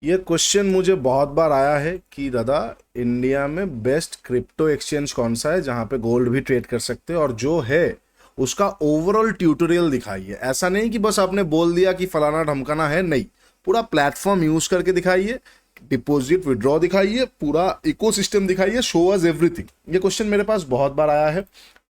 ये क्वेश्चन मुझे बहुत बार आया है कि दादा इंडिया में बेस्ट क्रिप्टो एक्सचेंज कौन सा है जहां पे गोल्ड भी ट्रेड कर सकते हैं, और जो है उसका ओवरऑल ट्यूटोरियल दिखाइए। ऐसा नहीं कि बस आपने बोल दिया कि फलाना ढमकाना है, नहीं, पूरा प्लेटफॉर्म यूज करके दिखाइए, डिपॉजिट विड्रॉ दिखाइए, पूरा इकोसिस्टम दिखाइए, शो अस एवरीथिंग। ये क्वेश्चन मेरे पास बहुत बार आया है।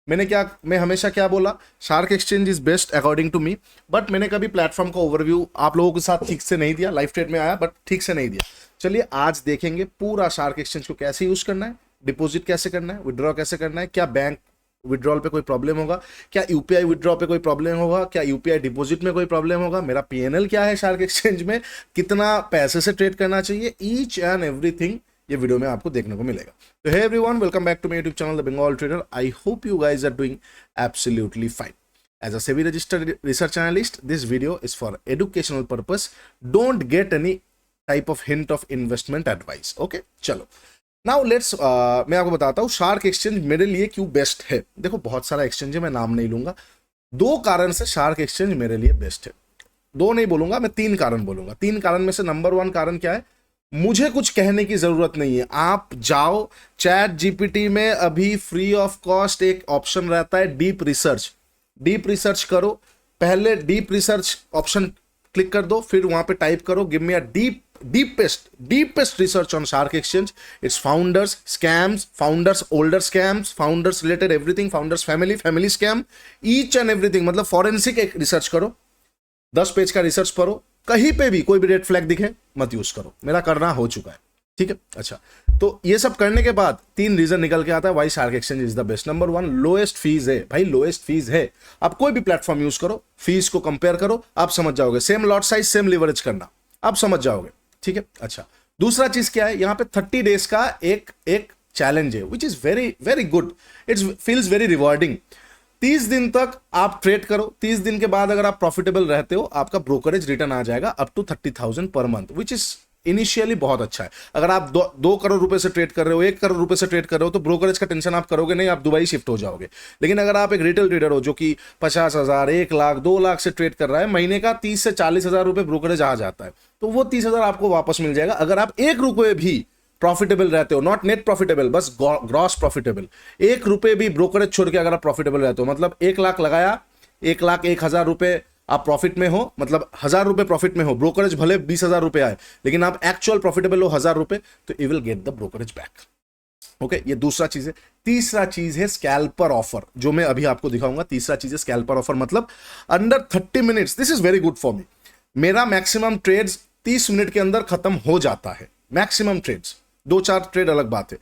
मैं हमेशा क्या बोला, Shark Exchange is best according to me, but मैंने कभी प्लेटफॉर्म का ओवरव्यू आप लोगों के साथ ठीक से नहीं दिया। लाइव ट्रेड में आया बट ठीक से नहीं दिया। चलिए आज देखेंगे पूरा शार्क एक्सचेंज को कैसे यूज करना है, डिपॉजिट कैसे करना है, विड्रॉ कैसे करना है, क्या बैंक विड्रॉल पे कोई प्रॉब्लम होगा, क्या यूपीआई विड्रॉ पे कोई प्रॉब्लम होगा, क्या यूपीआई डिपॉजिट में कोई प्रॉब्लम होगा, मेरा पीएनएल क्या है शार्क एक्सचेंज में, कितना पैसे से ट्रेड करना चाहिए, ईच एंड एवरीथिंग ये वीडियो में आपको देखने को मिलेगा। तो hey everyone, welcome back to my YouTube channel the Bengal trader. I hope you guys are doing absolutely fine. As a SEBI registered research analyst, this video is for educational purpose. Don't get any type of hint of investment advice. Okay, चलो now let's मैं आपको बताता हूँ shark Exchange मेरे लिए क्यों best है। देखो बहुत सारा एक्सचेंज है, मैं नाम नहीं लूंगा। दो कारण से शार्क एक्सचेंज मेरे लिए बेस्ट है। दो नहीं बोलूंगा मैं, तीन कारण बोलूंगा। तीन कारण में से नंबर वन कारण क्या है, मुझे कुछ कहने की जरूरत नहीं है। आप जाओ चैट जीपीटी में, अभी फ्री ऑफ कॉस्ट एक ऑप्शन रहता है डीप रिसर्च। डीप रिसर्च करो, पहले डीप रिसर्च ऑप्शन क्लिक कर दो, फिर वहां पे टाइप करो give me a deepest research on Shark Exchange. It's founders, scams, founders, older scams, founders related everything, founders family scam, each and everything। मतलब forensic एक रिसर्च करो, 10 पेज का रिसर्च पढ़ो, कहीं पे भी कोई भी रेड फ्लैग दिखे मत यूज करो। मेरा करना हो चुका है, ठीक है। अच्छा, तो ये सब करने के बाद तीन रीजन निकल के आता है why Shark Exchange is the best. Number one, lowest fees है भाई, लोएस्ट फीस है। आप कोई भी प्लेटफॉर्म यूज करो, फीस को कंपेयर करो, आप समझ जाओगे। Same lot size, same leverage करना, आप समझ जाओगे, ठीक है। अच्छा, दूसरा चीज क्या है, यहां पे 30 डेज का एक चैलेंज है which is very very good. It's feels very rewarding. 30 दिन तक आप ट्रेड करो, 30 दिन के बाद अगर आप प्रॉफिटेबल रहते हो, आपका ब्रोकरेज रिटर्न आ जाएगा up to 30,000 per month, which is initially बहुत अच्छा है। अगर आप 2 करोड़ रुपए से ट्रेड कर रहे हो, 1 करोड़ रुपए से ट्रेड कर रहे हो, तो ब्रोकरेज का टेंशन आप करोगे नहीं, आप दुबई शिफ्ट हो जाओगे। लेकिन अगर आप एक रिटेल ट्रेडर हो जो कि 50,000, 1 लाख, 2 लाख से ट्रेड कर रहा है, महीने का 30 से 40,000 रुपए ब्रोकरेज आ जाता है, तो वो 30,000 आपको वापस मिल जाएगा अगर आप 1 रुपए भी प्रॉफिटेबल रहते हो। नॉट नेट प्रॉफिटेबल, बस ग्रॉस प्रॉफिटेबल। 1 रुपए भी ब्रोकरेज छोड़ के अगर आप प्रॉफिटेबल रहते हो, मतलब 1 लाख लगाया, 1 लाख 1,000 रुपए आप प्रॉफिट में हो, मतलब 1,000 रुपए प्रॉफिट में हो, ब्रोकरेज भले 20,000 रुपए आए, लेकिन आप एक्चुअल प्रॉफिटेबल हो 1,000 रुपए, तो you will get the brokerage back. Okay, ये दूसरा चीज है। तीसरा चीज है स्कैल्पर ऑफर, जो मैं अभी आपको दिखाऊंगा। तीसरा चीज है स्कैल्पर ऑफर, मतलब under 30 minutes, this is very good for मी। मेरा मैक्सिमम ट्रेड्स 30 मिनट के अंदर खत्म हो जाता है, मैक्सिमम ट्रेड्स। 2-4 ट्रेड अलग बात है।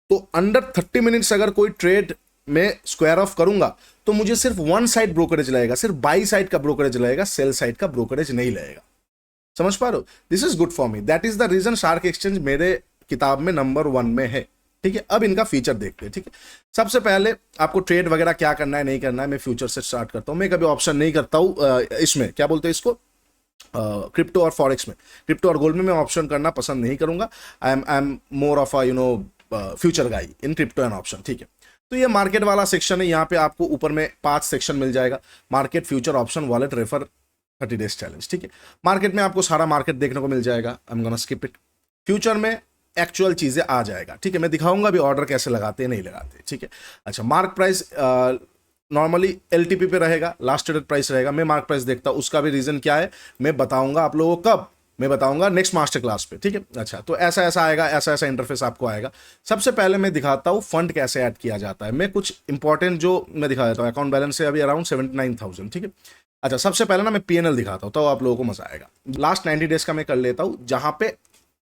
तो अंडर 30 मिनट्स अगर कोई ट्रेड में स्क्वायर ऑफ करूंगा, तो मुझे सिर्फ वन साइड ब्रोकरेज लगेगा, सिर्फ बाई साइड का ब्रोकरेज लगेगा, सेल साइड का ब्रोकरेज नहीं लगेगा। समझ पा रहे हो? This is good for me. That is the reason Shark Exchange मेरे किताब में नंबर 1 में है, ठीक है। अब इनका फीचर देखते हैं, ठीक है। सबसे पहले आपको ट्रेड वगैरह क्या करना है नहीं करना है, मैं फ्यूचर से स्टार्ट करता हूं। मैं कभी ऑप्शन नहीं करता हूं इसमें, क्या बोलते हैं इसको, क्रिप्टो और फॉरेक्स में। क्रिप्टो और गोल्ड में मैं ऑप्शन करना पसंद नहीं करूंगा। I am more of a future गाई इन क्रिप्टो एंड ऑप्शन, ठीक है। तो ये मार्केट वाला सेक्शन है। यहाँ पे आपको ऊपर में 5 सेक्शन मिल जाएगा, market, future, option, wallet, refer, 30 days challenge, ठीक है। मार्केट में आपको सारा मार्केट देखने को मिल जाएगा, I am gonna skip it. Future में एक्चुअल चीजें आ जाएगा, ठीक है। मैं दिखाऊंगा भी ऑर्डर कैसे लगाते हैं नहीं लगाते, ठीक है। अच्छा, मार्क प्राइस नॉर्मली एलटीपी पे रहेगा, लास्ट ट्रेडेड प्राइस रहेगा। मैं मार्क प्राइस देखता हूं, उसका भी रीजन क्या है मैं बताऊंगा आप लोगों को। कब मैं बताऊंगा, नेक्स्ट मास्टर क्लास पे, ठीक है। अच्छा, तो ऐसा ऐसा आएगा, ऐसा ऐसा इंटरफेस आपको आएगा। सबसे पहले मैं दिखाता हूं फंड कैसे ऐड किया जाता है। मैं कुछ इंपॉर्टेंट जो मैं दिखा देता हूं। अकाउंट बैलेंस है अभी अराउंड 79,000, ठीक है। अच्छा, सबसे पहले ना मैं पीएनएल दिखाता हूं, तो आप लोगों को मजा आएगा। लास्ट 90 डेज का मैं कर लेता हूं, जहां पे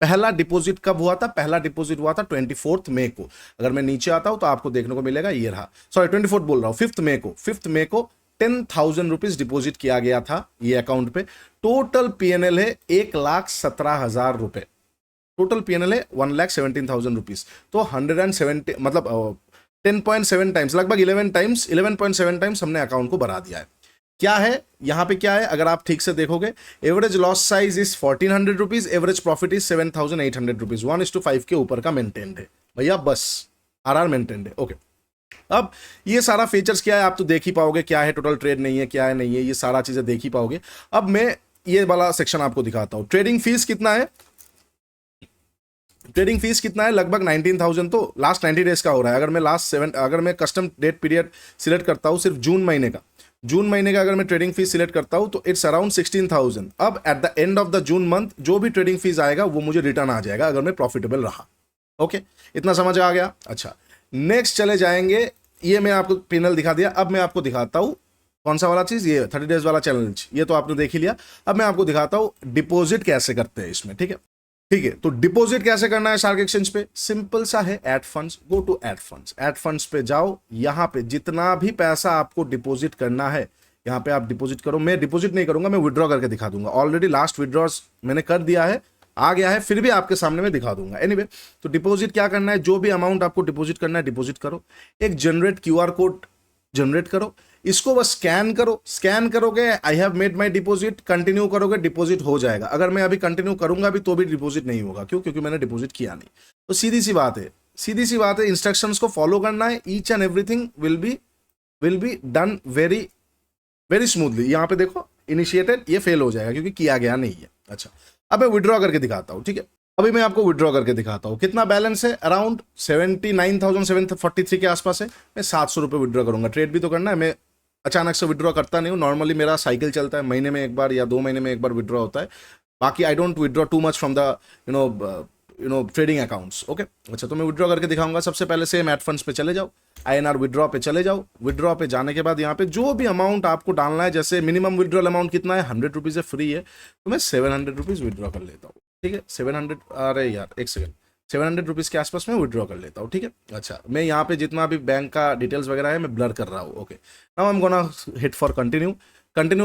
पहला डिपॉजिट कब हुआ था। पहला डिपॉजिट हुआ था 24 मई को। अगर मैं नीचे आता हूं तो आपको देखने को मिलेगा, ये रहा, सॉरी 24 बोल रहा हूं, 5 मई को। 5 मई को 10,000 रुपीज डिपॉजिट किया गया था ये अकाउंट पे। टोटल पीएनएल है 1,17,000 रुपए। टोटल पीएनएल है 1,17,000 रुपीज। तो 170 मतलब 10.7 टाइम्स, लगभग 11.7 टाइम्स हमने अकाउंट को बढ़ा दिया है। क्या है यहां पे, क्या है अगर आप ठीक से देखोगे, average loss size is 1,400 rupees, average profit is 7,800 rupees. 1:5 के ऊपर का मेंटेन्ड है भैया, बस आरआर मेंटेन्ड है। ओके, अब ये सारा फीचर्स क्या है आप तो देख ही पाओगे, क्या है टोटल ट्रेड नहीं है, क्या है नहीं है, ये सारा चीजें देख ही पाओगे। अब मैं ये वाला सेक्शन आपको दिखाता हूं। ट्रेडिंग फीस कितना है, ट्रेडिंग फीस कितना है, लगभग 19,000 तो लास्ट 90 डेज का हो रहा है। अगर मैं कस्टम डेट पीरियड सिलेक्ट करता हूँ सिर्फ जून महीने का अगर मैं ट्रेडिंग फीस सिलेक्ट करता हूँ तो इट्स अराउंड 16,000। अब at the end of the June month जो भी ट्रेडिंग फीस आएगा वो मुझे रिटर्न आ जाएगा अगर मैं प्रॉफिटेबल रहा। ओके, इतना समझ आ गया। अच्छा, नेक्स्ट चले जाएंगे, ये मैं आपको पैनल दिखा दिया। अब मैं आपको दिखाता हूँ कौन सा वाला चीज, ये 30 डेज वाला चैलेंज, ये तो आपने देख ही लिया। अब मैं आपको दिखाता हूँ डिपॉजिट कैसे करते हैं इसमें। ठीक है, तो डिपॉजिट कैसे करना है शार्क एक्सचेंज पे, सिंपल सा है, add funds, go to add funds पे जाओ। यहां पे जितना भी पैसा आपको डिपॉजिट करना है यहां पे आप डिपॉजिट करो। मैं डिपॉजिट नहीं करूंगा, मैं विड्रॉ करके दिखा दूंगा। ऑलरेडी लास्ट विड्रॉस मैंने कर दिया है, आ गया है, फिर भी आपके सामने मैं दिखा दूंगा। एनीवे, तो डिपॉजिट क्या करना है, जो भी अमाउंट आपको डिपॉजिट करना है डिपॉजिट करो। एक जनरेट क्यूआर कोड जनरेट करो, इसको बस स्कैन करोगे, I have made my deposit, continue करोगे, डिपॉजिट हो जाएगा। अगर मैं अभी कंटिन्यू करूंगा भी तो भी डिपॉजिट नहीं होगा, क्यों? क्योंकि मैंने डिपॉजिट किया नहीं। तो सीधी सी बात है, इंस्ट्रक्शंस को फॉलो करना है, each and everything will be done very very smoothly. यहां पे देखो इनिशिएटेड, ये फेल हो जाएगा क्योंकि किया गया नहीं है। अच्छा, अब मैं विड्रॉ करके दिखाता हूं। ठीक है, अभी मैं आपको विड्रॉ करके दिखाता हूं। कितना बैलेंस है, अराउंड 79,743 के आसपास है। मैं 700 रुपये विड्रॉ करूंगा। ट्रेड भी तो करना है, मैं अचानक से विड्रॉ करता नहीं हूँ। नॉर्मली मेरा साइकिल चलता है, महीने में एक बार या 2 महीने में एक बार विड्रॉ होता है। बाकी I don't withdraw too much from the trading accounts. Okay, अच्छा, तो मैं विड्रॉ करके दिखाऊंगा। सबसे पहले सेम ऐड फंड्स पे चले जाओ, INR विड्रॉ पे चले जाओ। विड्रॉ पे जाने के बाद यहाँ पे जो भी अमाउंट आपको डालना है, जैसे मिनिमम विड्रॉल अमाउंट कितना है, 100 रुपीज़ है, फ्री है, तो मैं 700 रुपीज़ विड्रॉ कर लेता हूँ। ठीक है, 700, अरे यार एक सेकंड, 700 रुपीज़ के आसपास मैं विड्रॉ कर लेता हूँ। ठीक है, अच्छा, मैं यहाँ पे जितना भी बैंक का डिटेल्स वगैरह है मैं ब्लर कर रहा हूँ। Okay, now I am gonna hit for continue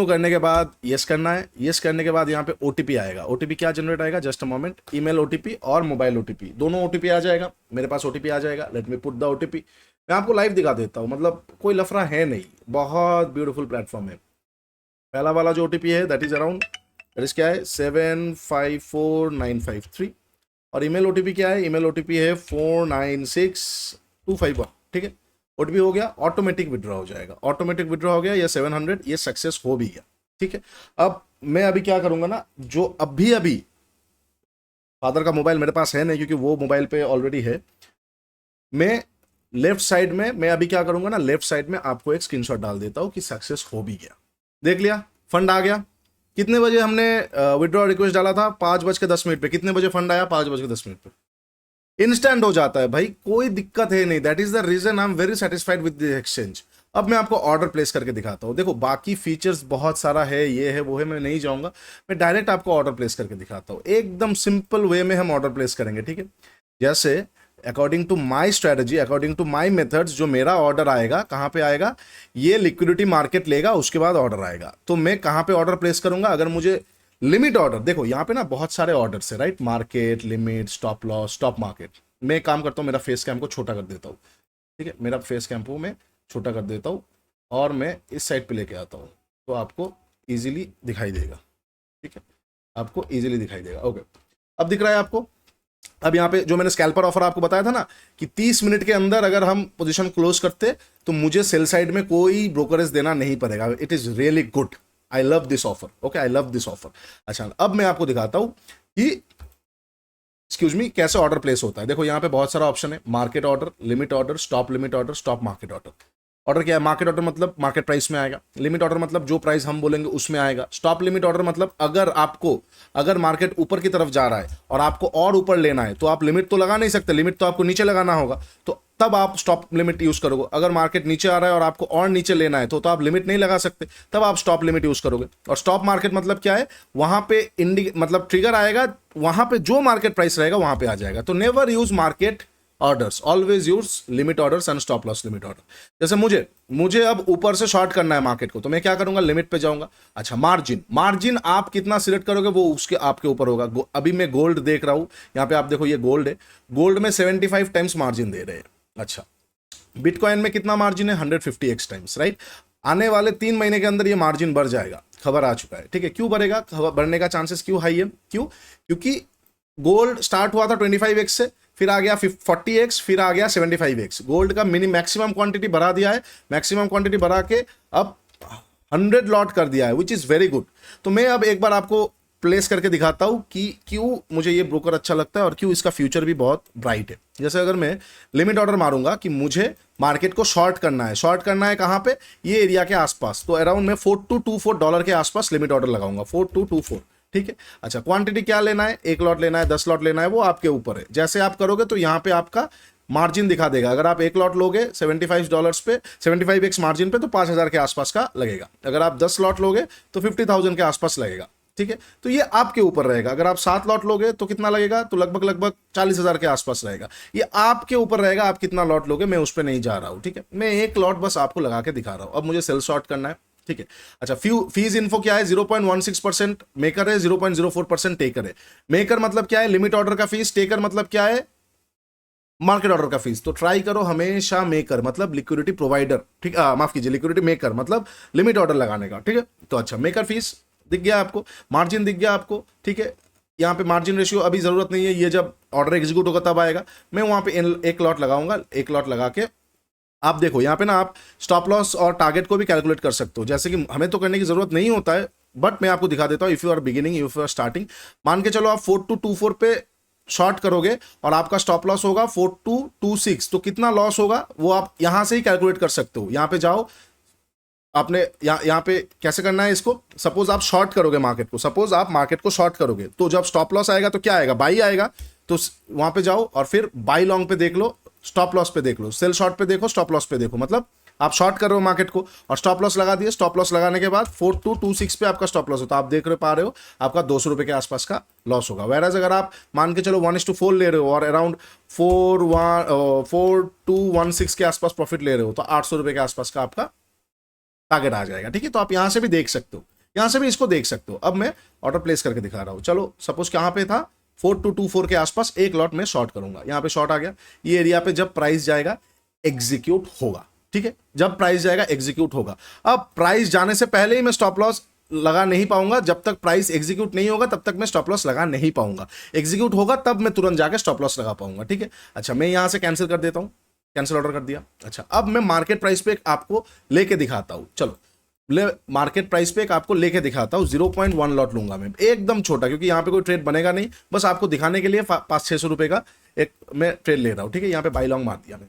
करने के बाद यस करना है। यस करने के बाद यहाँ पे OTP आएगा। OTP क्या जनरेट आएगा, just a moment, email OTP और मोबाइल OTP, दोनों OTP आ जाएगा। मेरे पास OTP आ जाएगा, let me put the OTP। मैं आपको लाइव दिखा देता हूँ, मतलब कोई लफड़ा है नहीं, बहुत ब्यूटीफुल प्लेटफॉर्म है। पहला वाला जो OTP है that is around, that is क्या है, 754953। और ईमेल OTP क्या है, ईमेल OTP है 496251। ठीक है, OTP हो गया, ऑटोमेटिक विड्रॉ हो जाएगा। ऑटोमेटिक विड्रॉ हो गया, ये 700, ये सक्सेस हो भी गया। ठीक है, अब मैं अभी क्या करूंगा ना, जो अभी फादर का मोबाइल मेरे पास है नहीं क्योंकि वो मोबाइल पे ऑलरेडी है, मैं लेफ्ट साइड में, मैं अभी क्या करूंगा ना, लेफ्ट साइड में आपको एक स्क्रीनशॉट डाल देता हूं कि सक्सेस हो भी गया। देख लिया, फंड आ गया। कितने बजे हमने विड्रॉ रिक्वेस्ट डाला था, 5:10 पे। कितने बजे फंड आया, 5:10 पे। इंस्टेंट हो जाता है भाई, कोई दिक्कत है नहीं। That is the reason I am very satisfied with the exchange. अब मैं आपको ऑर्डर प्लेस करके दिखाता हूँ। देखो, बाकी फीचर्स बहुत सारा है, ये है वो है, मैं नहीं जाऊंगा, मैं डायरेक्ट आपको ऑर्डर प्लेस करके दिखाता हूँ। एकदम सिंपल वे में हम ऑर्डर प्लेस करेंगे। ठीक है, जैसे according to my strategy, according to my methods, जो मेरा ऑर्डर आएगा कहाँ पे आएगा, ये लिक्विडिटी मार्केट लेगा, उसके बाद ऑर्डर आएगा। तो मैं कहाँ पे ऑर्डर प्लेस करूंगा, अगर मुझे लिमिट ऑर्डर, देखो यहाँ पे ना बहुत सारे ऑर्डर्स है, right, market, limit, stop loss, stop market. मैं एक काम करता हूँ, मेरा फेस कैम को छोटा कर देता हूँ। ठीक है, मेरा फेस कैम को मैं छोटा कर देता हूँ और मैं इस साइड पे लेके आता हूँ, तो आपको इजीली दिखाई देगा। ठीक है, आपको इजीली दिखाई देगा। ओके, अब दिख रहा है आपको। अब यहाँ पे जो मैंने स्कैल्पर ऑफर आपको बताया था ना कि 30 मिनट के अंदर अगर हम पोजीशन क्लोज करते तो मुझे सेल साइड में कोई ब्रोकरेज देना नहीं पड़ेगा। It is really good, I love this offer. Okay, I love this offer. अच्छा, अब मैं आपको दिखाता हूं कि एक्सक्यूज मी कैसे ऑर्डर प्लेस होता है। देखो यहाँ पे बहुत सारा ऑप्शन है, market order, limit order, stop limit order, stop market order. Order क्या है, मार्केट ऑर्डर मतलब मार्केट प्राइस में आएगा, लिमिट ऑर्डर मतलब जो प्राइस हम बोलेंगे उसमें आएगा, स्टॉप लिमिट ऑर्डर मतलब अगर मार्केट ऊपर की तरफ जा रहा है और आपको और ऊपर लेना है तो आप लिमिट तो लगा नहीं सकते, लिमिट तो आपको नीचे लगाना होगा, तो तब आप स्टॉप लिमिट यूज करोगे। अगर मार्केट नीचे आ रहा है और आपको और नीचे लेना है तो आप लिमिट नहीं लगा सकते, तब आप स्टॉप लिमिट यूज करोगे। और स्टॉप मार्केट मतलब क्या है, वहां पे मतलब ट्रिगर आएगा, वहां पे जो मार्केट प्राइस रहेगा वहां पे आ जाएगा। तो never use market orders, always use limit orders and stop loss limit order. जैसे मुझे अब ऊपर से शॉर्ट करना है मार्केट को, तो मैं क्या करूंगा, लिमिट पे जाऊंगा। अच्छा, मार्जिन आप कितना सिलेक्ट करोगे वो उसके आपके ऊपर होगा। अभी मैं गोल्ड देख रहा हूं, यहाँ पे आप देखो ये गोल्ड है, गोल्ड में 75 टाइम्स मार्जिन दे रहे हैं। अच्छा, बिटकॉइन में कितना मार्जिन है, 150x टाइम्स, राइट। आने वाले 3 महीने के अंदर ये मार्जिन बढ़ जाएगा, खबर आ चुका है। ठीक है, क्यों बढ़ेगा, खबर बढ़ने का चांसेस क्यों हाई है, क्योंकि गोल्ड स्टार्ट हुआ था 25x से, फिर आ गया 40x, फिर आ गया 75x। गोल्ड का मैक्सिमम क्वांटिटी बढ़ा दिया है, मैक्सिमम क्वांटिटी बढ़ा के अब 100 लॉट कर दिया है, विच इज वेरी गुड। तो मैं अब एक बार आपको प्लेस करके दिखाता हूँ कि क्यों मुझे ये ब्रोकर अच्छा लगता है और क्यों इसका फ्यूचर भी बहुत ब्राइट है। जैसे अगर मैं लिमिट ऑर्डर मारूंगा कि मुझे मार्केट को शॉर्ट करना है कहाँ पे, ये एरिया के आसपास, तो अराउंड में $4224 के आसपास लिमिट ऑर्डर लगाऊंगा, 4224, ठीक है। अच्छा, क्वांटिटी क्या लेना है, 1 लॉट लेना है, 10 लॉट लेना है, वो आपके ऊपर है। जैसे आप करोगे तो यहाँ पे आपका मार्जिन दिखा देगा। अगर आप 1 लॉट लोगे $75 पे, 75x मार्जिन पे, तो 5000 के आसपास का लगेगा। अगर आप 10 लॉट लोगे तो 50,000 के आसपास लगेगा, ठीक है। तो ये आपके ऊपर रहेगा। अगर आप 7 लॉट लोगे तो कितना लगेगा, तो लगभग 40,000 के आसपास रहेगा। ये आपके ऊपर रहेगा, आप कितना लॉट लोगे, मैं उस पर नहीं जा रहा हूं, ठीक है। मैं 1 लॉट बस आपको लगा के दिखा रहा हूं। अब मुझे सेल शॉर्ट करना है, ठीक है। अच्छा, फीस इन्फो क्या है, 0.16% मेकर है, 0.04% टेकर है। मेकर मतलब क्या है, लिमिट ऑर्डर का फीस। टेकर मतलब क्या है, मार्केट ऑर्डर का फीस। तो ट्राई करो हमेशा मेकर मतलब लिक्विडिटी प्रोवाइडर, ठीक, माफ कीजिए, लिक्विडिटी मेकर मतलब लिमिट ऑर्डर लगाने का, ठीक है। तो अच्छा, मेकर फीस दिख गया आपको, मार्जिन दिख गया आपको, ठीक है। यहाँ पे मार्जिन रेशियो अभी जरूरत नहीं है, ये जब ऑर्डर एग्जीक्यूट होगा तब आएगा। मैं वहां पे 1 लॉट लगाऊंगा, 1 लॉट लगा के आप देखो यहाँ पे ना, आप स्टॉप लॉस और टारगेट को भी कैलकुलेट कर सकते हो। जैसे कि हमें तो करने की जरूरत नहीं होता है, बट मैं आपको दिखा देता हूँ। If you are beginning, if you are starting, मान के चलो आप 4224 पे शॉर्ट करोगे और आपका स्टॉप लॉस होगा 4226, तो कितना लॉस होगा वो आप यहां से ही कैलकुलेट कर सकते हो। यहां पे जाओ, आपने यहाँ पे कैसे करना है इसको। सपोज आप शॉर्ट करोगे मार्केट को, सपोज आप मार्केट को शॉर्ट करोगे, तो जब स्टॉप लॉस आएगा तो क्या आएगा, बाई आएगा। तो वहां पे जाओ और फिर बाई लॉन्ग पे देख लो, स्टॉप लॉस पे देख लो, सेल शॉर्ट पे देखो, स्टॉप लॉस पे देखो। मतलब आप शॉर्ट कर रहे हो मार्केट को और स्टॉप लॉस लगा दिए। स्टॉप लॉस लगाने के बाद 4226 पे आपका स्टॉप लॉस होता है, आप देख पा रहे हो आपका ₹200 के आसपास का लॉस होगा। वैराज अगर आप मान के चलो 1:4 ले रहे हो और अराउंड 4216 के आसपास प्रॉफिट ले रहे हो, तो ₹800 के आसपास का आपका टारगेट आ जाएगा, ठीक है। तो आप यहां से भी देख सकते हो, यहां से भी इसको देख सकते हो। अब मैं ऑर्डर प्लेस करके दिखा रहा हूं। चलो सपोज कहां पे था, 4224 के आसपास 1 लॉट में शॉर्ट करूंगा। यहां पे शॉर्ट आ गया। ये एरिया पे जब प्राइस जाएगा एग्जीक्यूट होगा, ठीक है। जब प्राइस जाएगा एग्जीक्यूट होगा। अब प्राइस जाने से पहले ही मैं स्टॉप लॉस लगा नहीं पाऊंगा। जब तक प्राइस एग्जीक्यूट नहीं होगा तब तक मैं स्टॉप लॉस लगा नहीं पाऊंगा। एग्जीक्यूट होगा तब मैं तुरंत जाकर स्टॉप लॉस लगा पाऊंगा, ठीक है। अच्छा, मैं यहां से कैंसिल कर देता हूं, कैंसिल ऑर्डर कर दिया। अच्छा, अब मैं मार्केट प्राइस पे आपको लेके दिखाता हूं। चलो, मार्केट प्राइस पे एक आपको लेके दिखाता हूं। 0.1 लॉट लूंगा मैं, एकदम छोटा, क्योंकि यहां पे कोई ट्रेड बनेगा नहीं। बस आपको दिखाने के लिए 500-600 रुपए का एक मैं ट्रेड ले रहा हूं, ठीक है। यहां पे बाई लॉन्ग मार दिया मैं।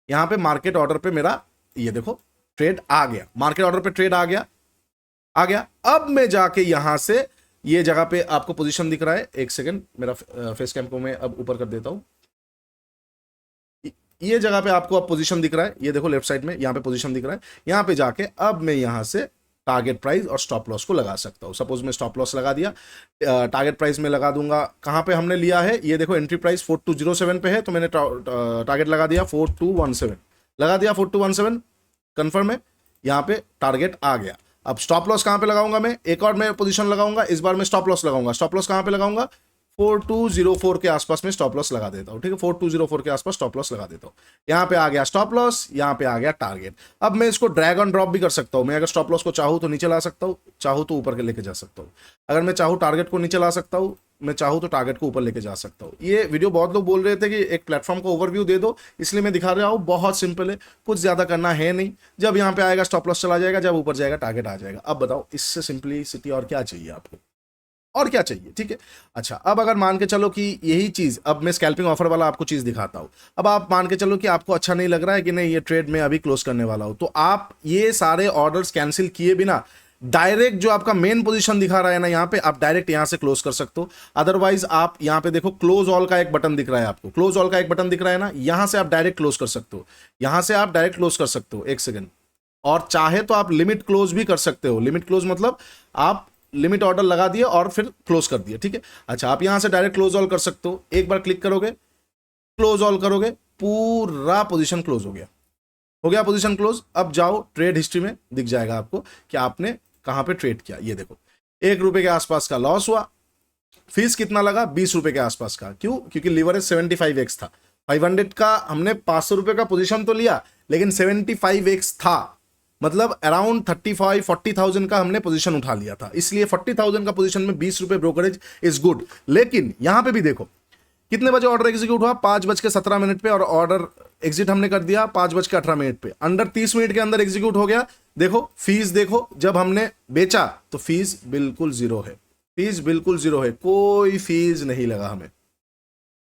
यहां पे मार्केट ऑर्डर पे मेरा ये देखो ट्रेड आ गया, मार्केट ऑर्डर पे ट्रेड आ गया, आ गया। अब मैं जाके यहां से ये जगह पे आपको पोजीशन दिख रहा है, एक सेकंड, मेरा फेस कैम को मैं अब ऊपर कर देता हूं। ये जगह पे आपको अब पोजीशन दिख रहा है, ये देखो लेफ्ट साइड में यहां पे पोजीशन दिख रहा है। यहां पे जाके अब मैं यहां से टारगेट प्राइस और स्टॉप लॉस को लगा सकता हूं। सपोज मैं स्टॉप लॉस लगा दिया, टारगेट प्राइस में लगा दूंगा। कहां पे हमने लिया है, ये देखो एंट्री प्राइस 4207 पे है, तो मैंने टारगेट लगा दिया 4217, लगा दिया 4217, कंफर्म है। यहां पे टारगेट आ गया। अब स्टॉप लॉस कहां पे लगाऊंगा मैं, एक और मैं पोजीशन लगाऊंगा। इस बार मैं स्टॉप लॉस लगाऊंगा। स्टॉप लॉस कहां पे लगाऊंगा, 4204 के आसपास में स्टॉप लॉस लगा देता हूं, ठीक है। 4204 के आसपास स्टॉप लॉस लगा देता हूं। यहां पे आ गया स्टॉप लॉस, यहां पे आ गया टारगेट। अब मैं इसको ड्रैग ऑन ड्रॉप भी कर सकता हूं। मैं अगर स्टॉप लॉस को चाहूं तो नीचे ला सकता हूं, चाहूं तो ऊपर के लेके जा सकता हूं। अगर मैं चाहूं टारगेट को नीचे ला सकता हूं, मैं चाहूं तो टारगेट को ऊपर लेके जा सकता हूं। ये वीडियो बहुत लोग बोल रहे थे कि एक प्लेटफॉर्म का ओवरव्यू दे दो, इसलिए मैं दिखा रहा हूं। बहुत सिंपल है, कुछ ज्यादा करना है नहीं। जब यहां पे आएगा स्टॉप लॉस चला जाएगा, जब ऊपर जाएगा टारगेट आ जाएगा। अब बताओ इससे सिंपलिसिटी और क्या चाहिए आपको, और क्या चाहिए, ठीक है। अच्छा, अब अगर मान के चलो कि यही चीज, अब मैं स्कैल्पिंग ऑफर वाला आपको चीज दिखाता हूं। अब आप मान के चलो कि आपको अच्छा नहीं लग रहा है कि नहीं, ये ट्रेड में अभी क्लोज करने वाला हूं, तो आप ये सारे ऑर्डर्स कैंसिल किए बिना डायरेक्ट जो आपका मेन पोजीशन दिखा रहा है ना, यहां पे आप डायरेक्ट यहां से क्लोज कर सकते हो। अदरवाइज आप यहां पे देखो क्लोज ऑल का एक बटन दिख रहा है आपको, क्लोज ऑल का एक बटन दिख रहा है ना, यहां से आप डायरेक्ट क्लोज कर सकते हो। यहां से आप डायरेक्ट क्लोज कर सकते हो, एक सेकेंड। और चाहे तो आप लिमिट क्लोज भी कर सकते हो। लिमिट क्लोज मतलब आप लिमिट ऑर्डर लगा दिए और फिर क्लोज कर दिए, ठीक है। अच्छा, आप यहां से डायरेक्ट क्लोज ऑल कर सकते हो। एक बार क्लिक करोगे, क्लोज ऑल करोगे, पूरा पोजीशन क्लोज हो गया पोजीशन क्लोज। अब जाओ ट्रेड हिस्ट्री में दिख जाएगा आपको कि आपने कहां पे ट्रेड किया। ये देखो ₹1 के आसपास का लॉस हुआ। फीस कितना लगा, ₹20 के आसपास का। क्यों, क्योंकि लीवरेज 75x था। 500 का हमने ₹500 का पोजीशन तो लिया, लेकिन 75x था, मतलब अराउंड 35-40,000 का हमने पोजीशन उठा लिया था। इसलिए 40,000 का पोजीशन में ₹20 ब्रोकरेज इज गुड। लेकिन यहां पे भी देखो कितने बजे ऑर्डर एग्जीक्यूट हुआ, 5:17 पे, और ऑर्डर एग्जिट हमने कर दिया 5:18 पे। अंडर 30 मिनट के अंदर एग्जीक्यूट हो गया। देखो फीस देखो, जब हमने बेचा तो फीस बिल्कुल जीरो है, फीस बिल्कुल जीरो है, कोई फीस नहीं लगा हमें,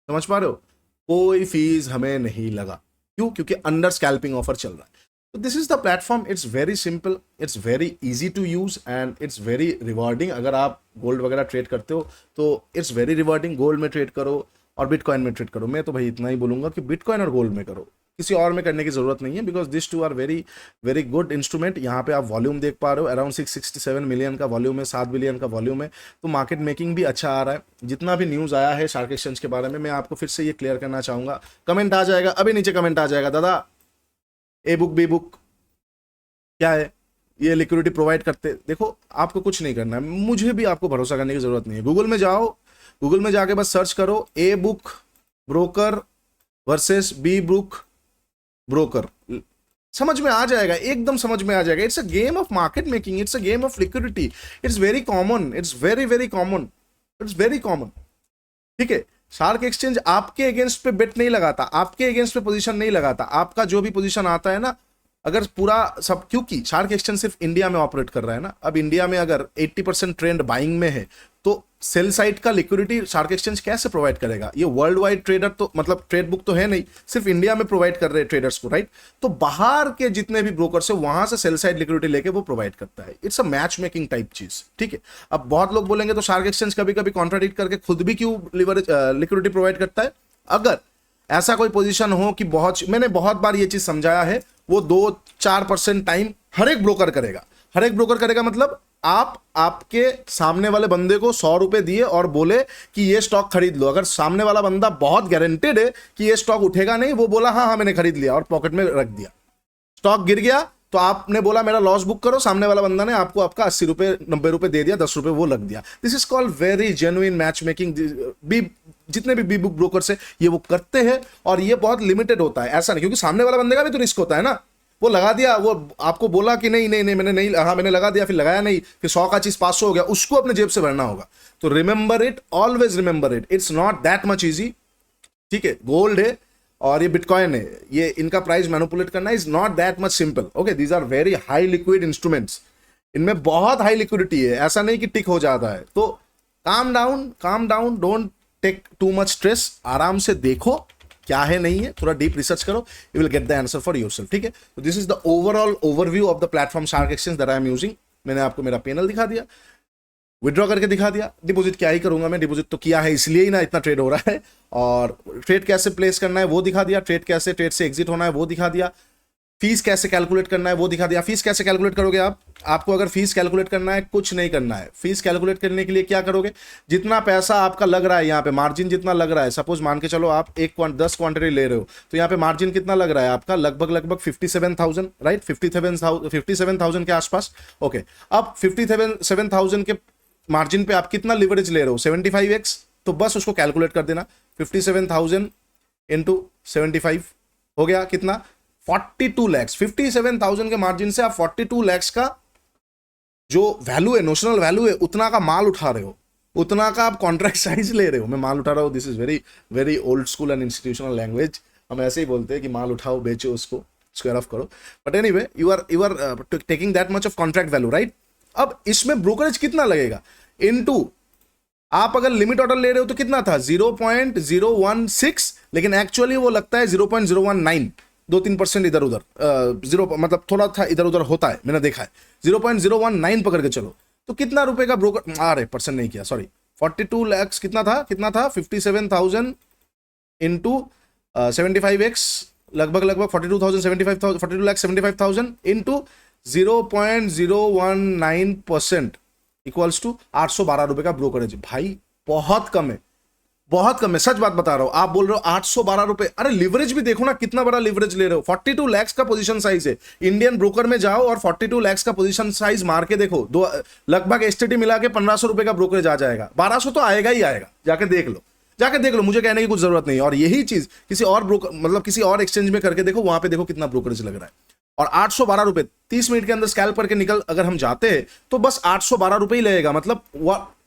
समझ पा रहे हो, कोई फीस हमें नहीं लगा। क्यों? क्योंकि अंडर स्कैल्पिंग ऑफर चल रहा है। तो this is the platform, it's very simple, it's very easy to use and it's very rewarding. अगर आप गोल्ड वगैरह ट्रेड करते हो तो इट्स वेरी रिवॉर्डिंग। गोल्ड में ट्रेड करो और बिटकॉइन में ट्रेड करो। मैं तो भाई इतना ही बोलूंगा कि बिटकॉइन और गोल्ड में करो, किसी और में करने की जरूरत नहीं है, because this two are very very good instrument. यहाँ पे आप वॉल्यूम देख पा रहे हो, अराउंड 667 मिलियन का वॉल्यूम है, 7 बिलियन का वॉल्यूम है। तो मार्केट मेकिंग भी अच्छा आ रहा है। जितना भी न्यूज़ आया है शार्क एक्सचेंज के बारे में, मैं आपको फिर से ये क्लियर करना चाहूंगा। कमेंट आ जाएगा अभी नीचे, कमेंट आ जाएगा, दादा ए बुक बी बुक क्या है, ये लिक्विडिटी प्रोवाइड करते। देखो आपको कुछ नहीं करना है, मुझे भी आपको भरोसा करने की जरूरत नहीं है। गूगल में जाओ, गूगल में जाके बस सर्च करो A book broker versus B book broker, समझ में आ जाएगा, एकदम समझ में आ जाएगा। It's a game of market making, it's a game of liquidity, it's very common, it's very very common, it's very common. ठीक है, शार्क एक्सचेंज आपके अगेंस्ट पे बेट नहीं लगाता, आपके अगेंस्ट पे पोजीशन नहीं लगाता। आपका जो भी पोजीशन आता है ना, अगर पूरा सब, क्योंकि शार्क एक्सचेंज सिर्फ इंडिया में ऑपरेट कर रहा है ना, अब इंडिया में अगर 80% ट्रेंड बाइंग में है तो सेल साइड का लिक्विडिटी शार्क एक्सचेंज कैसे प्रोवाइड करेगा? ये वर्ल्ड वाइड ट्रेडर तो मतलब ट्रेड बुक तो है नहीं, सिर्फ इंडिया में प्रोवाइड कर रहे हैं ट्रेडर्स को, राइट? तो बाहर के जितने भी ब्रोकर्स है वहां से सेल साइड लिक्विडिटी लेके वो प्रोवाइड करता है। It's a match making type चीज, ठीक है। अब बहुत लोग बोलेंगे तो शार्क एक्सचेंज कभी कभी कॉन्ट्राडिक्ट करके खुद भी क्यों लिक्विडिटी प्रोवाइड करता है? अगर ऐसा कोई पोजीशन हो कि मैंने बहुत बार ये चीज समझाया है, वो 2-4% टाइम हर एक ब्रोकर करेगा। हर एक ब्रोकर करेगा मतलब आप आपके सामने वाले बंदे को 100 रुपए दिए और बोले कि ये स्टॉक खरीद लो। अगर सामने वाला बंदा बहुत गारंटेड है कि ये स्टॉक उठेगा नहीं, वो बोला हाँ हाँ मैंने खरीद लिया और पॉकेट में रख दिया, स्टॉक गिर गया तो आपने बोला मेरा लॉस बुक करो, सामने वाला बंदा ने आपको आपका 80 रुपए 90 रुपए दे दिया, 10 रुपए वो लग दिया। This is called very genuine match making. जितने भी बी बुक ब्रोकर्स है ये वो करते हैं और ये बहुत लिमिटेड होता है, ऐसा नहीं, क्योंकि सामने वाला बंदे का भी तो रिस्क होता है ना। वो लगा दिया, वो आपको बोला कि नहीं नहीं नहीं मैंने नहीं, हाँ मैंने लगा दिया, फिर लगाया नहीं, फिर 100 का चीज 500 हो गया, उसको अपने जेब से भरना होगा। तो remember it, always remember it, it's not that much easy. ठीक है, गोल्ड है और ये बिटकॉइन है, ये इनका प्राइस मैनिपुलेट करना is not that much simple. Okay, these are very high liquid instruments, इनमें बहुत हाई लिक्विडिटी है, ऐसा नहीं कि टिक हो जाता है। तो calm down, don't take too much stress, आराम से देखो क्या है नहीं है, थोड़ा डीप रिसर्च करो, you will get the answer for yourself. ठीक है, तो this is the overall overview of the platform Shark Exchange that I am using. मैंने आपको मेरा पैनल दिखा दिया, विड्रॉ करके दिखा दिया, डिपॉजिट क्या ही करूंगा मैं, डिपॉजिट तो किया है इसलिए ही ना इतना ट्रेड हो रहा है, और ट्रेड कैसे प्लेस करना है वो दिखा दिया, ट्रेड से एग्जिट होना है वो दिखा दिया, फीस कैसे कैलकुलेट करना है वो दिखा दिया। फीस कैसे कैलकुलेट करोगे आप? आपको अगर फीस कैलकुलेट करना है, कुछ नहीं करना है। फीस कैलकुलेट करने के लिए क्या करोगे, जितना पैसा आपका लग रहा है यहाँ पे, मार्जिन जितना लग रहा है, सपोज मान के चलो आप 10 क्वांटिटी ले रहे हो, तो यहाँ पे मार्जिन कितना लग रहा है आपका, लगभग 57,000, राइट, 57,000 के आसपास। ओके, अब 57,000 के मार्जिन पे आप कितना लिवरेज ले रहे हो, 75x, तो बस उसको कैलकुलेट कर देना, 57,000 इंटू 75 हो गया कितना, 42 लैक्स। 57,000 के मार्जिन से आप 42 लैक्स का जो वैल्यू है, नोशनल वैल्यू है, उतना का माल उठा रहे हो, उतना का आप कॉन्ट्रैक्ट साइज ले रहे हो। मैं माल उठा रहा हूँ, this is very very old school and institutional language, हम ऐसे ही बोलते हैं कि माल उठाओ बेचो, उसको स्क्वायर ऑफ करो, but anyway you are taking that much of contract value, right. अब इसमें ब्रोकरेज कितना लगेगा, इनटू आप अगर लिमिट ऑर्डर ले रहे हो तो कितना था, 0.016, लेकिन एक्चुअली वो लगता है 0.019, 2-3% इधर उधर, जीरो मतलब थोड़ा था इधर उधर होता है, मैंने देखा है। 0.019 पकड़ के चलो, तो कितना रुपए का ब्रोकर, अरे परसेंट नहीं किया, सॉरी, 42 लैक्स कितना था 57,000 इंटू 75x, लगभग 42 लाख 75,000 इंटू 0.019% इक्वल्स टू 812 रुपए का ब्रोकरेज। भाई बहुत कम है, बहुत कम है, सच बात बता रहा हूं। आप बोल रहे हो 812 रुपए, अरे लिवरेज भी देखो ना, कितना बड़ा लिवरेज ले रहे हो। 42 लैक्स का पोजीशन साइज है, इंडियन ब्रोकर में जाओ और 42 लैक्स का पोजीशन साइज मार के देखो, लगभग एसटीटी मिला के 1500 रुपए का ब्रोकरेज आ जाएगा, 1200 तो आएगा ही आएगा, जाके देख लो, मुझे कहने की कुछ जरूरत नहीं है। और यही चीज किसी और ब्रोकर मतलब किसी और एक्सचेंज में करके देखो, वहां पे देखो कितना ब्रोकरेज लग रहा है। और 812 रुपए 30 मिनट के अंदर स्कैल्प करके निकल अगर हम जाते हैं तो बस 812 रुपए ही लगेगा, मतलब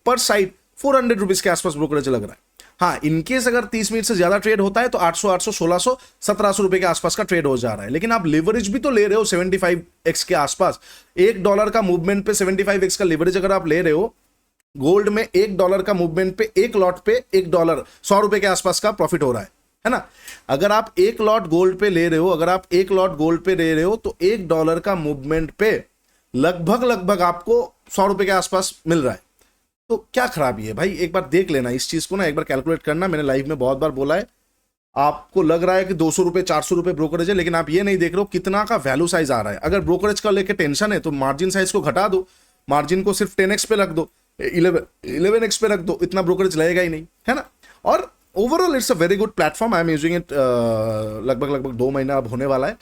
पर साइड 400 रुपीज के आसपास ब्रोकरेज लग रहा है। हाँ, इनकेस अगर 30 मिनट से ज्यादा ट्रेड होता है तो 800, 1600, 1700 रुपए के आसपास का ट्रेड हो जा रहा है। लेकिन आप लिवरेज भी तो ले रहे हो 75x के आसपास, $1 का मूवमेंट पे 75x का लिवरेज अगर आप ले रहे हो गोल्ड में $1 का मूवमेंट पे एक लॉट पे $1 100 के आसपास का प्रॉफिट हो रहा है ना। अगर आप एक लॉट गोल्ड पे ले रहे हो, अगर आप एक लॉट गोल्ड पे ले रहे हो तो $1 का मूवमेंट पे लगभग लगभग आपको $100 के आसपास मिल रहा है। तो क्या खराबी है भाई, एक बार देख लेना इस चीज को ना, एक बार कैलकुलेट करना। मैंने लाइव में बहुत बार बोला है, आपको लग रहा है कि ₹200 ₹400 ब्रोकरेज है, लेकिन आप ये नहीं देख रहे हो कितना का वैल्यू साइज आ रहा है। अगर ब्रोकरेज का लेके टेंशन है तो मार्जिन साइज को घटा दो, मार्जिन को सिर्फ 10x पे रख दो, 11x पे रख दो, इतना ब्रोकरेज लगेगा ही नहीं, है ना। और overall it's a very good platform, I am using it लगभग लगभग 2 महीना अब होने वाला है।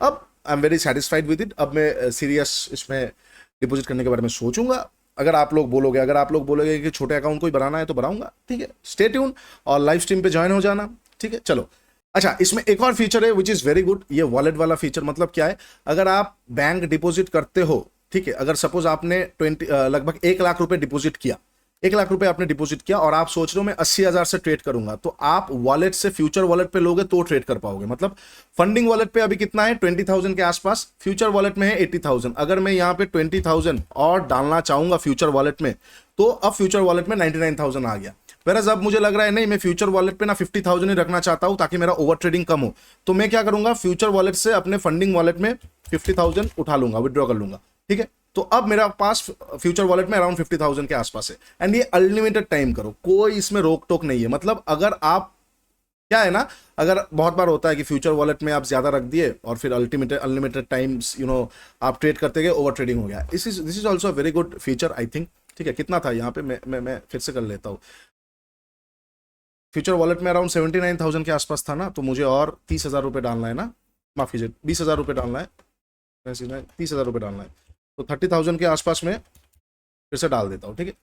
अब आई am very satisfied with it. अब मैं सीरियस इसमें डिपॉजिट करने के बारे में सोचूंगा। अगर आप लोग बोलोगे कि छोटे अकाउंट को ही बनाना है तो बनाऊंगा, ठीक है। स्टे ट्यून और लाइव स्ट्रीम पे ज्वाइन हो जाना, ठीक है। चलो, अच्छा, इसमें एक और फीचर है विच इज वेरी गुड, ये वॉलेट वाला फीचर। मतलब क्या है, अगर आप बैंक डिपॉजिट करते हो, ठीक है, अगर सपोज आपने लगभग 1 लाख रुपए डिपॉजिट किया, 1 लाख रुपए आपने डिपॉजिट किया और आप सोच रहे हो मैं 80,000 से ट्रेड करूंगा, तो आप वॉलेट से फ्यूचर वॉलेट पे लोगे तो ट्रेड कर पाओगे। मतलब फंडिंग वॉलेट पे अभी कितना है, 20,000 के आसपास, फ्यूचर वॉलेट में है 80,000। अगर मैं यहाँ पे 20,000 और डालना चाहूंगा फ्यूचर वॉलेट में, तो अब फ्यूचर वॉलेट में 99,000 आ गया। वेरएज़ अब मुझे लग रहा है नहीं, मैं फ्यूचर वॉलेट पे ना 50,000 ही रखना चाहता हूं ताकि मेरा ओवर ट्रेडिंग कम हो। तो मैं क्या करूंगा, फ्यूचर वॉलेट से अपने फंडिंग वॉलेट में 50,000 उठा लूंगा, विड्रॉ कर लूंगा, ठीक है। तो अब मेरा पास फ्यूचर वॉलेट में अराउंड 50,000 के आसपास है। एंड ये अनलिमिटेड टाइम करो, कोई इसमें रोक टोक नहीं है। मतलब अगर आप, क्या है ना, अगर बहुत बार होता है कि फ्यूचर वॉलेट में आप ज्यादा रख दिए और फिर अनलिमिटेड टाइम्स आप ट्रेड करते गए, ओवर ट्रेडिंग हो गया। This is also very good feature I think, ठीक है। कितना था यहाँ पे, मैं फिर से कर लेता हूँ। फ्यूचर वॉलेट में अराउंड 79,000 के आसपास था ना, तो मुझे और 30,000 रुपये डालना है ना, माफ कीजिए 20,000 रुपये डालना है, 30,000 रुपये डालना है। तो 30,000 के आसपास में फिर से डाल देता हूँ, ठीक है,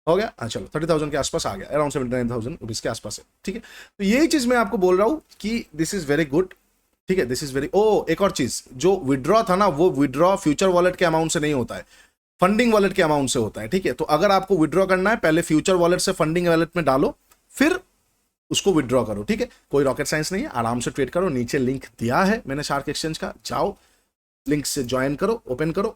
हो गया। हाँ चलो, 30,000 के आसपास आ गया, अराउंड 79,000 रुपीज के आसपास है, ठीक है। तो यही चीज मैं आपको बोल रहा हूँ कि दिस इज वेरी गुड, ठीक है। दिस इज वेरी, एक और चीज, जो विड्रॉ था ना, वो विड्रॉ फ्यूचर वॉलेट के अमाउंट से नहीं होता है, फंडिंग वॉलेट के अमाउंट से होता है, ठीक है। तो अगर आपको विड्रॉ करना है, पहले फ्यूचर वॉलेट से फंडिंग वॉलेट में डालो, फिर उसको विड्रॉ करो, ठीक है। कोई रॉकेट साइंस नहीं है, आराम से ट्रेड करो। नीचे लिंक दिया है मैंने शार्क एक्सचेंज का, जाओ लिंक से ज्वाइन करो, ओपन करो।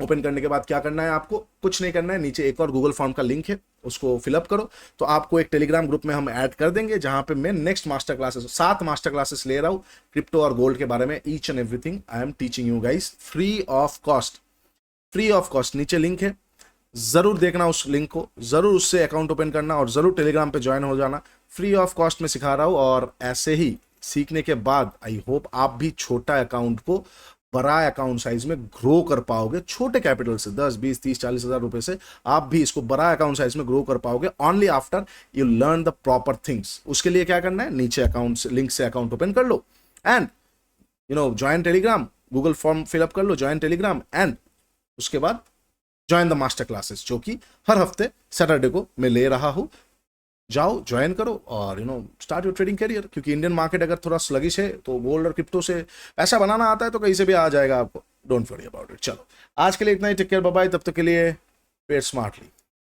ओपन करने के बाद क्या करना है, आपको कुछ नहीं करना है, नीचे एक और गूगल फॉर्म का लिंक है, उसको फिलअप करो। तो आपको एक टेलीग्राम ग्रुप में हम ऐड कर देंगे, जहां पे मैं next master classes 7 master classes ले रहा हूं क्रिप्टो और गोल्ड के बारे में। Each and everything I am teaching you guys free of cost, free of cost. नीचे लिंक है, जरूर देखना उस लिंक को, जरूर उससे अकाउंट ओपन करना और जरूर टेलीग्राम पे ज्वाइन हो जाना। फ्री ऑफ कॉस्ट में सिखा रहा हूं, और ऐसे ही सीखने के बाद आई होप आप भी छोटा अकाउंट को बड़ा अकाउंट साइज में ग्रो कर पाओगे। छोटे कैपिटल से 10, 20, 30, 40,000 रुपए से आप भी इसको बड़ा अकाउंट साइज में ग्रो कर पाओगे, only after you learn the proper things. उसके लिए क्या करना है, नीचे अकाउंट से लिंक से अकाउंट ओपन कर लो and join Telegram, Google form fill up कर लो, ज्वाइन टेलीग्राम, एंड उसके बाद ज्वाइन द मास्टर क्लासेस, जो कि हर हफ्ते सैटरडे को मैं ले रहा हूं। जाओ ज्वाइन करो और स्टार्ट योर ट्रेडिंग करियर। क्योंकि इंडियन मार्केट अगर थोड़ा स्लगिश है तो गोल्ड और क्रिप्टो से पैसा बनाना आता है तो कहीं से भी आ जाएगा आपको, डोंट वरी अबाउट इट। चलो आज के लिए इतना ही, टेक केयर, बाय बाय। तब तक के लिए ट्रेड स्मार्टली।